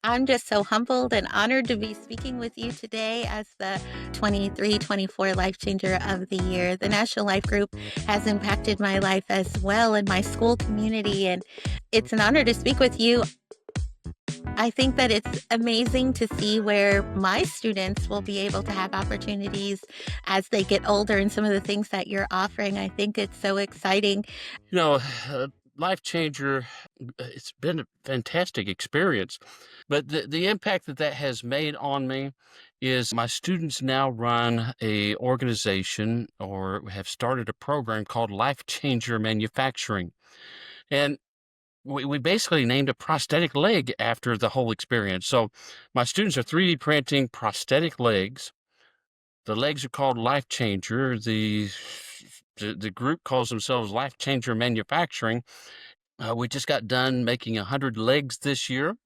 I'm just so humbled and honored to be speaking with you today as the 23-24 Life Changer of the Year. The National Life Group has impacted my life as well in my school community, and it's an honor to speak with you. I think that it's amazing to see where my students will be able to have opportunities as they get older and some of the things that you're offering. I think it's so exciting. You know, Life Changer, it's been a fantastic experience. But the impact that that has made on me is my students now run a organization or have started a program called Life Changer Manufacturing. And we basically named a prosthetic leg after the whole experience. So my students are 3D printing prosthetic legs. The legs are called Life Changer. The group calls themselves Life Changer Manufacturing. We just got done making 100 legs this year.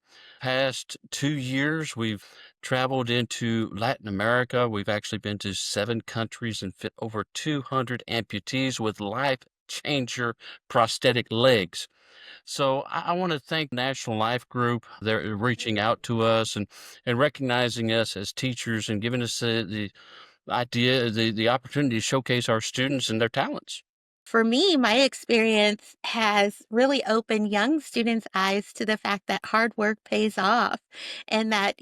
Past 2 years, we've traveled into Latin America. We've actually been to 7 countries and fit over 200 amputees with life changer prosthetic legs. So I want to thank National Life Group. They're reaching out to us and recognizing us as teachers and giving us the opportunity to showcase our students and their talents. For me, my experience has really opened young students' eyes to the fact that hard work pays off and that,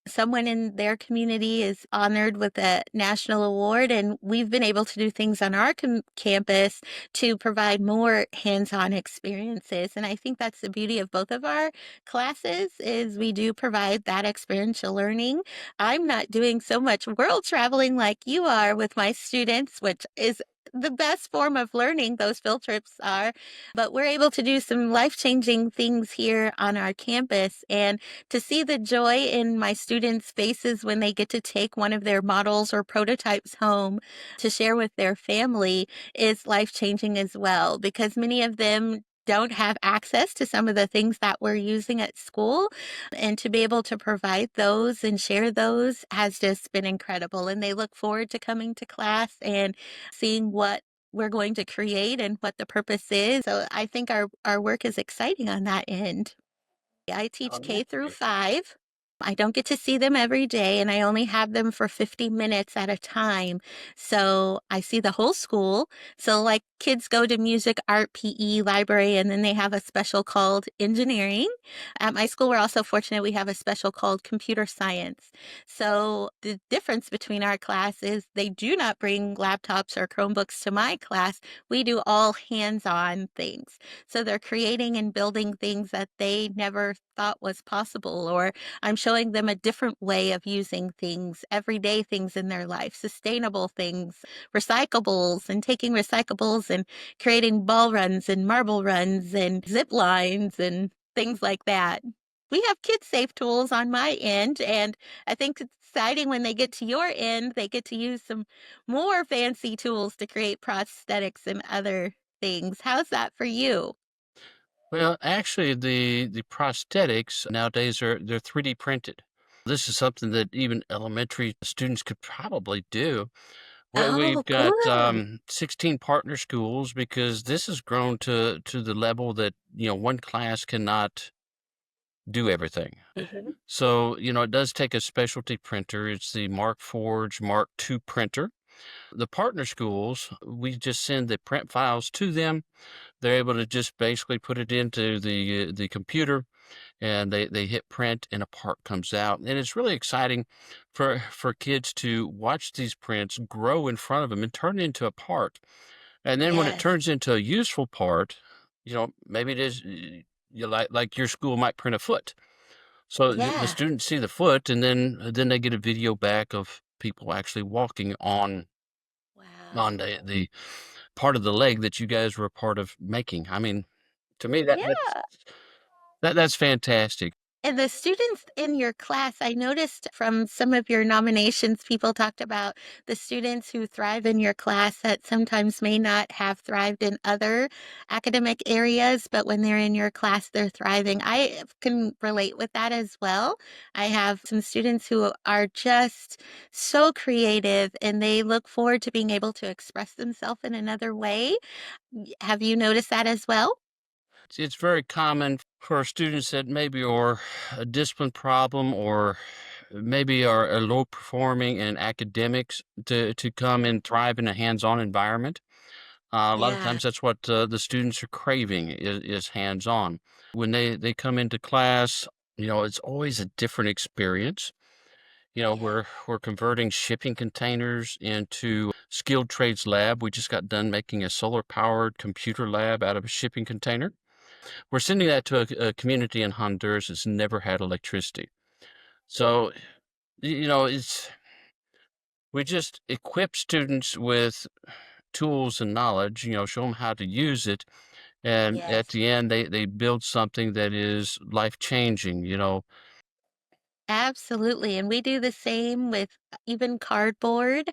someone in their community is honored with a national award. And we've been able to do things on our campus to provide more hands-on experiences. And I think that's the beauty of both of our classes is we do provide that experiential learning. I'm not doing so much world traveling like you are with my students, which is the best form of learning, those field trips are, but we're able to do some life-changing things here on our campus. And to see the joy in my students' faces when they get to take one of their models or prototypes home to share with their family is life-changing as well, because many of them don't have access to some of the things that we're using at school. And to be able to provide those and share those has just been incredible. And they look forward to coming to class and seeing what we're going to create and what the purpose is. So I think our work is exciting on that end. I teach Oh, K that's through great. 5. I don't get to see them every day, and I only have them for 50 minutes at a time. So I see the whole school. So, like, kids go to music, art, PE, library, and then they have a special called engineering. At my school, we're also fortunate we have a special called computer science. So, the difference between our class is they do not bring laptops or Chromebooks to my class. We do all hands on things. So, they're creating and building things that they never thought was possible, or I'm showing them a different way of using things, everyday things in their life, sustainable things, recyclables, and taking recyclables and creating ball runs and marble runs and zip lines and things like that. We have kid safe tools on my end, and I think it's exciting when they get to your end, they get to use some more fancy tools to create prosthetics and other things. How's that for you? Well, actually, the prosthetics nowadays they're 3D printed. This is something that even elementary students could probably do. We've Oh, got cool. 16 partner schools because this has grown to the level that one class cannot do everything. Mhm. So it does take a specialty printer. It's the Mark Forge Mark II printer. The partner schools, we just send the print files to them. They're able to just basically put it into the computer and they hit print and a part comes out. And it's really exciting for kids to watch these prints grow in front of them and turn into a part. And then when it Yes. turns into a useful part, maybe it is like your school might print a foot. So the Yeah. students see the foot and then they get a video back of people actually walking on Wow. the part of the leg that you guys were a part of making. I mean, to me, Yeah. that's fantastic. And the students in your class, I noticed from some of your nominations, people talked about the students who thrive in your class that sometimes may not have thrived in other academic areas, but when they're in your class, they're thriving. I can relate with that as well. I have some students who are just so creative and they look forward to being able to express themselves in another way. Have you noticed that as well? It's very common for students that maybe are a discipline problem or maybe are low performing in academics to come and thrive in a hands-on environment. A lot of Yeah. times that's what the students are craving is hands-on. When they come into class, it's always a different experience. Yeah. We're converting shipping containers into skilled trades lab. We just got done making a solar powered computer lab out of a shipping container. We're sending that to a community in Honduras that's never had electricity. So, it's we just equip students with tools and knowledge, show them how to use it. And at Yes. the end, they build something that is life changing. Absolutely, and we do the same with even cardboard,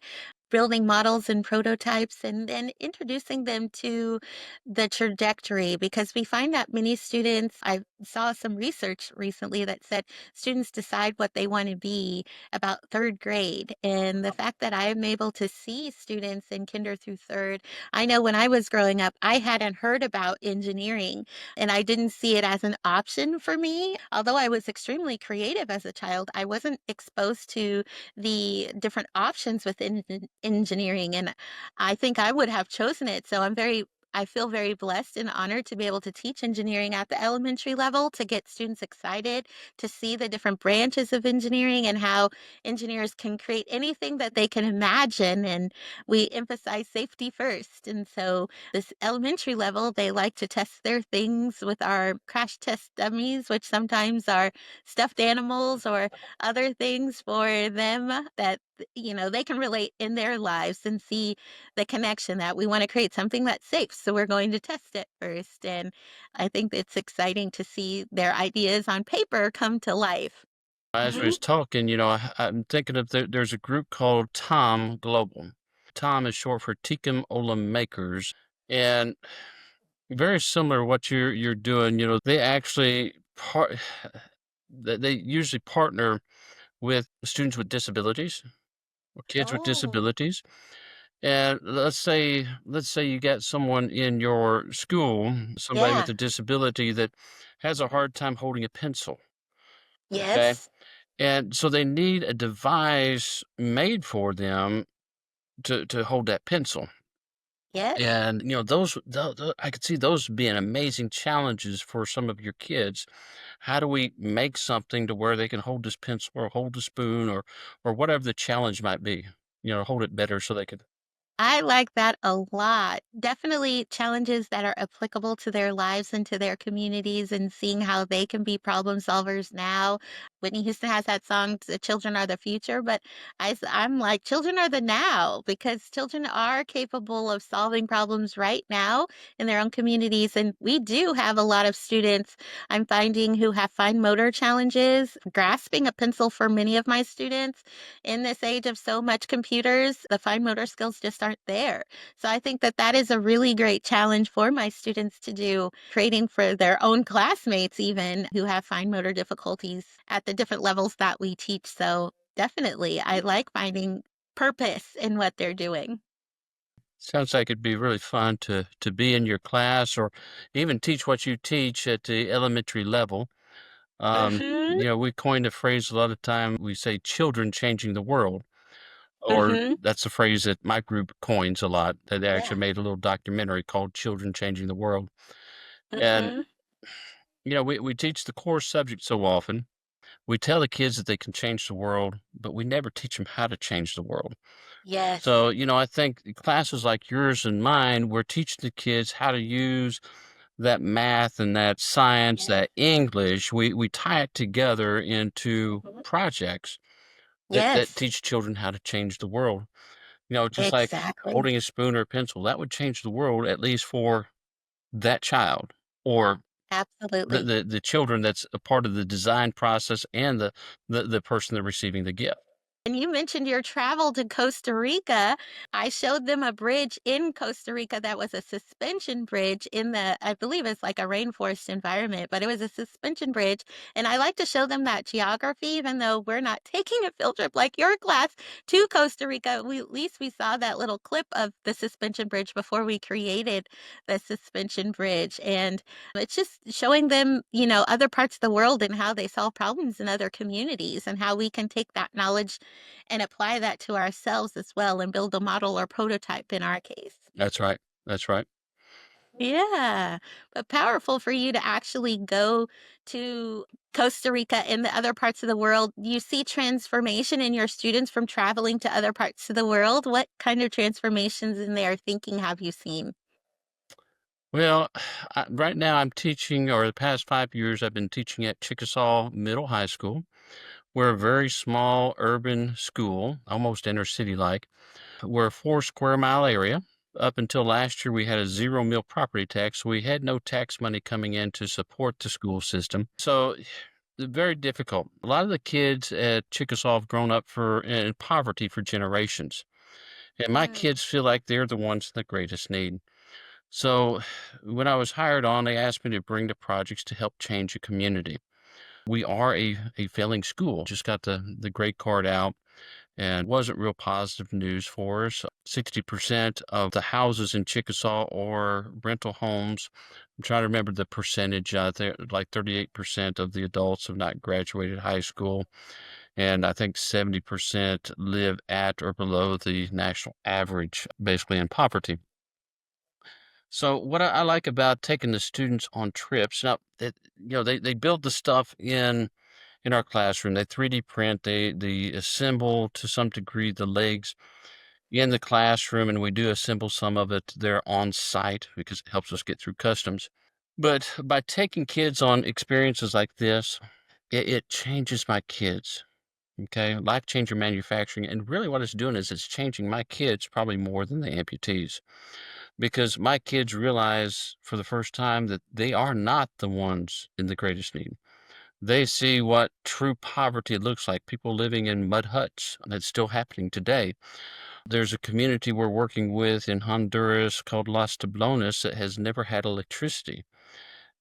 building models and prototypes and then introducing them to the trajectory because we find that many students, I saw some research recently that said students decide what they want to be about third grade. And the fact that I am able to see students in kinder through third, I know when I was growing up, I hadn't heard about engineering and I didn't see it as an option for me. Although I was extremely creative as a child, I wasn't exposed to the different options within engineering, and I think I would have chosen it. So I feel very blessed and honored to be able to teach engineering at the elementary level to get students excited to see the different branches of engineering and how engineers can create anything that they can imagine. And we emphasize safety first. And so this elementary level, they like to test their things with our crash test dummies, which sometimes are stuffed animals or other things for them that they can relate in their lives and see the connection that we want to create something that's safe, so we're going to test it first. And I think it's exciting to see their ideas on paper come to life. As we Hmm. was talking, I'm thinking of there's a group called Tom Global. Tom is short for Tikkun Olam Makers, and very similar to what you're doing. They actually they usually partner with students with disabilities or kids with Oh, disabilities. And let's say you got someone in your school, somebody with yeah. a disability that has a hard time holding a pencil. Okay. Yes. And so they need a device made for them to hold that pencil. Yes. And I could see those being amazing challenges for some of your kids. How do we make something to where they can hold this pencil or hold the spoon or whatever the challenge might be, hold it better so they could. I like that a lot. Definitely challenges that are applicable to their lives and to their communities and seeing how they can be problem solvers now. Whitney Houston has that song, The Children Are the Future, but I'm like, children are the now because children are capable of solving problems right now in their own communities. And we do have a lot of students I'm finding who have fine motor challenges, grasping a pencil for many of my students in this age of so much computers, the fine motor skills just aren't there. So I think that that is a really great challenge for my students to do, creating for their own classmates, even who have fine motor difficulties at the different levels that we teach. So definitely, I like finding purpose in what they're doing. Sounds like it'd be really fun to be in your class or even teach what you teach at the elementary level. Mm-hmm. We coined a phrase a lot of time. We say children changing the world, or Mm-hmm. that's a phrase that my group coins a lot. That they actually Yeah. made a little documentary called Children Changing the World. And, Mm-hmm. we teach the core subject so often. We tell the kids that they can change the world, but we never teach them how to change the world. Yes. So, I think classes like yours and mine, we're teaching the kids how to use that math and that science, Yes. that English. We tie it together into Mhm. projects that Yes. teach children how to change the world. Just like Exactly. holding a spoon or a pencil, that would change the world at least for that child or Absolutely. the children that's a part of the design process and the person that's receiving the gift. And you mentioned your travel to Costa Rica. I showed them a bridge in Costa Rica that was a suspension bridge in the, I believe it's like a rainforest environment, but it was a suspension bridge. And I like to show them that geography, even though we're not taking a field trip like your class to Costa Rica. We at least we saw that little clip of the suspension bridge before we created the suspension bridge. And it's just showing them, other parts of the world and how they solve problems in other communities and how we can take that knowledge and apply that to ourselves as well and build a model or prototype in our case. That's right. That's right. Yeah, but powerful for you to actually go to Costa Rica and the other parts of the world. You see transformation in your students from traveling to other parts of the world. What kind of transformations in their thinking have you seen? Well, right now I'm teaching, or the past 5 years, I've been teaching at Chickasaw Middle High School. We're a very small urban school, almost inner city like. We're a 4 square mile area. Up until last year, we had a zero meal property tax, so we had no tax money coming in to support the school system. So very difficult. A lot of the kids at Chickasaw have grown up in poverty for generations. And my Mm, kids feel like they're the ones in the greatest need. So when I was hired on, they asked me to bring the projects to help change a community. We are a failing school, just got the grade card out and wasn't real positive news for us. 60% of the houses in Chickasaw are rental homes. I'm trying to remember the percentage. There, like 38% of the adults have not graduated high school, and I think 70% live at or below the national average, basically in poverty. So what I like about taking the students on trips, now that they build the stuff in our classroom. They 3D print, they assemble to some degree the legs in the classroom, and we do assemble some of it there on site because it helps us get through customs. But by taking kids on experiences like this, it changes my kids. Okay, life changer manufacturing, and really what it's doing is it's changing my kids probably more than the amputees because my kids realize for the first time that they are not the ones in the greatest need. They see what true poverty looks like, people living in mud huts. That's still happening today. There's a community we're working with in Honduras called Las Tablones that has never had electricity.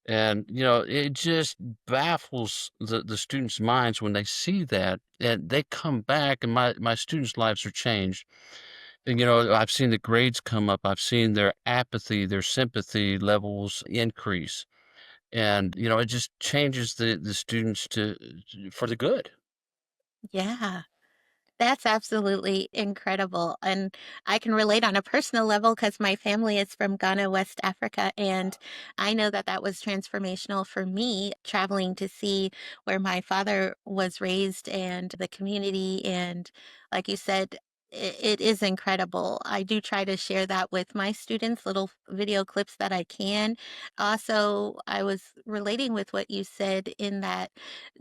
And, it just baffles the students' minds when they see that. And they come back, and my students' lives are changed. And, I've seen the grades come up, I've seen their apathy, their sympathy levels increase. And, it just changes the students for the good. yeah. That's absolutely incredible, and I can relate on a personal level because my family is from Ghana, West Africa, and I know that that was transformational for me traveling to see where my father was raised and the community, and like you said, it is incredible. I do try to share that with my students, little video clips that I can. Also, I was relating with what you said in that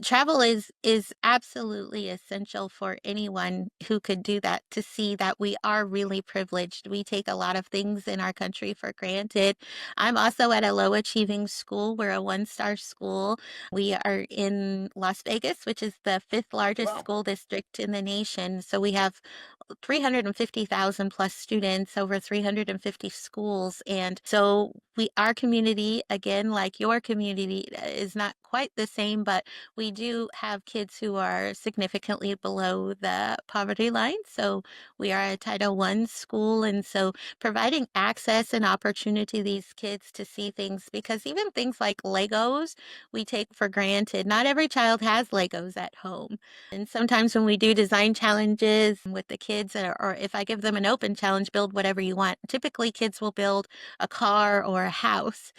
travel is absolutely essential for anyone who could do that to see that we are really privileged. We take a lot of things in our country for granted. I'm also at a low achieving school. We're a one-star school. We are in Las Vegas, which is the fifth largest Wow. school district in the nation. So we have 350,000 plus students, over 350 schools. And so our community, again, like your community, is not quite the same, but we do have kids who are significantly below the poverty line. So we are a Title I school. And so providing access and opportunity to these kids to see things, because even things like Legos, we take for granted. Not every child has Legos at home. And sometimes when we do design challenges with the kids, or if I give them an open challenge, build whatever you want, typically kids will build a car or a house.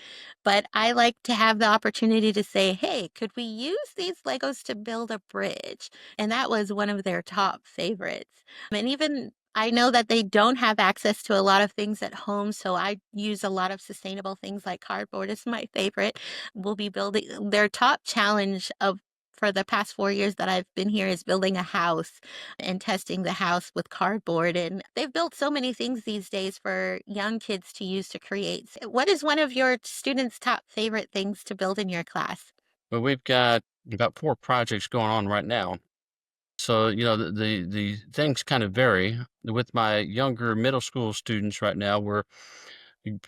But I like to have the opportunity to say, hey, could we use these Legos to build a bridge? And that was one of their top favorites. And even I know that they don't have access to a lot of things at home, so I use a lot of sustainable things like cardboard is my favorite. We'll be building their top challenge of for the past 4 years that I've been here is building a house and testing the house with cardboard. And they've built so many things these days for young kids to use to create. What is one of your students' top favorite things to build in your class? But we've got about 4 projects going on right now. So, the things kind of vary. With my younger middle school students right now, we're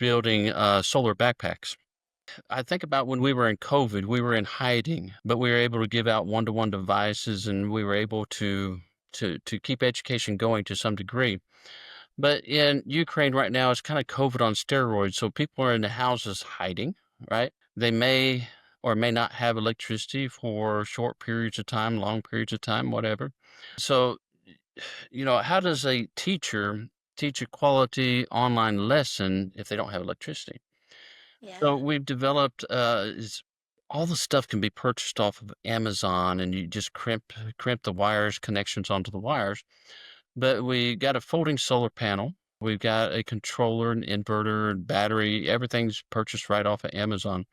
building solar backpacks. I think about when we were in COVID, we were in hiding, but we were able to give out one-to-one devices, and we were able to keep education going to some degree. But in Ukraine right now, it's kind of COVID on steroids. So people are in the houses hiding, right? They may or may not have electricity for short periods of time, long periods of time, whatever. So, how does a teacher teach a quality online lesson if they don't have electricity? So Yeah. we've developed is all the stuff can be purchased off of Amazon, and you just crimp the wires, connections onto the wires. But we got a folding solar panel. We've got a controller, an inverter, and battery. Everything's purchased right off of Amazon.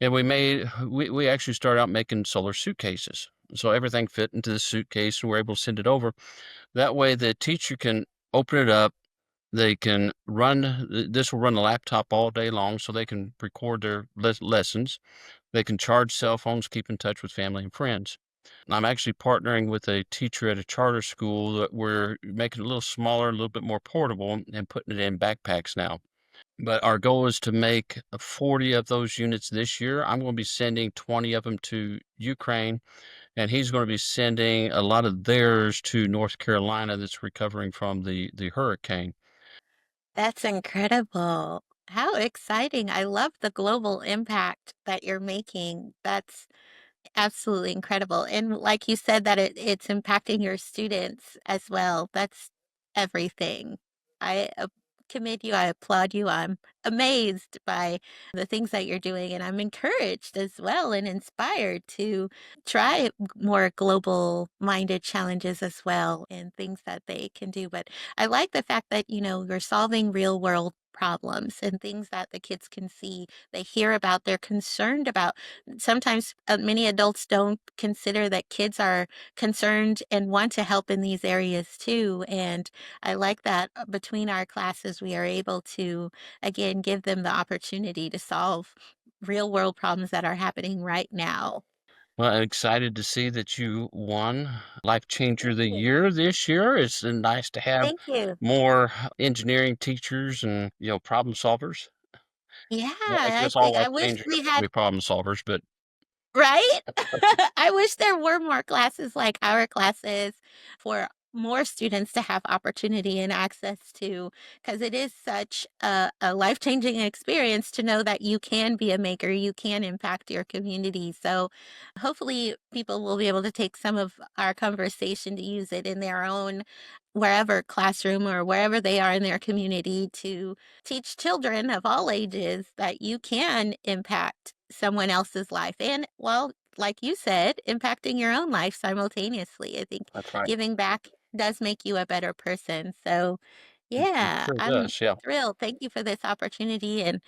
And we actually started out making solar suitcases. So everything fit into the suitcase, and we're able to send it over. That way the teacher can open it up. They can this will run the laptop all day long, so they can record their lessons. They can charge cell phones, keep in touch with family and friends. I'm actually partnering with a teacher at a charter school that we're making it a little smaller, a little bit more portable, and putting it in backpacks now. But our goal is to make 40 of those units this year. I'm going to be sending 20 of them to Ukraine, and he's going to be sending a lot of theirs to North Carolina that's recovering from the hurricane. That's incredible. How exciting. I love the global impact that you're making. That's absolutely incredible. And like you said, that it's impacting your students as well. That's everything. I commend you. I applaud you. I'm amazed by the things that you're doing. And I'm encouraged as well and inspired to try more global minded challenges as well and things that they can do. But I like the fact that, you're solving real world problems and things that the kids can see, they hear about, they're concerned about. Sometimes many adults don't consider that kids are concerned and want to help in these areas too. And I like that between our classes, we are able to, again, give them the opportunity to solve real world problems that are happening right now. Well, I'm excited to see that you won Life Changer Thank of the you. Year this year. It's nice to have Thank you. more engineering teachers and, problem solvers. Yeah, Well, I I guess all think life I wish changers we are had. be problem solvers, but Right? I wish there were more classes like our classes for more students to have opportunity and access to, because it is such a life-changing experience to know that you can be a maker, you can impact your community. So hopefully people will be able to take some of our conversation to use it in their own wherever classroom or wherever they are in their community to teach children of all ages that you can impact someone else's life and, well, like you said, impacting your own life simultaneously. I think that's right. giving back does make you a better person. So, It yeah, sure I'm does, yeah. thrilled. Thank you for this opportunity. And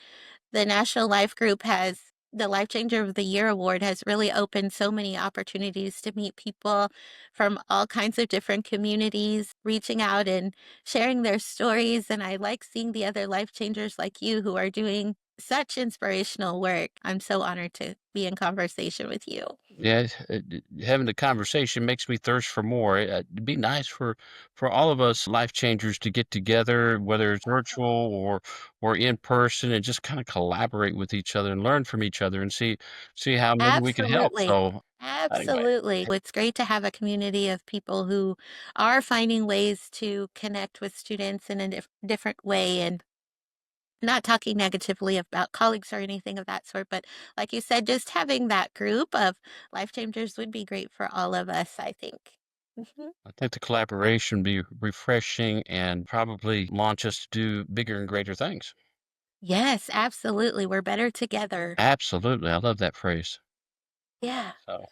the National Life Group has the Life Changer of the Year award has really opened so many opportunities to meet people from all kinds of different communities, reaching out and sharing their stories. And I like seeing the other life changers like you who are doing such inspirational work. I'm so honored to be in conversation with you. Yeah, having the conversation makes me thirst for more. It'd be nice for all of us life changers to get together, whether it's virtual or in person, and just kind of collaborate with each other and learn from each other and see how maybe we can help. Absolutely. So anyway, Absolutely. It's great to have a community of people who are finding ways to connect with students in a different way and not talking negatively about colleagues or anything of that sort. But like you said, just having that group of life changers would be great for all of us, I think. Mhm. I think the collaboration be refreshing and probably launch us to do bigger and greater things. Yes, absolutely. We're better together. Absolutely, I love that phrase. Yeah. So.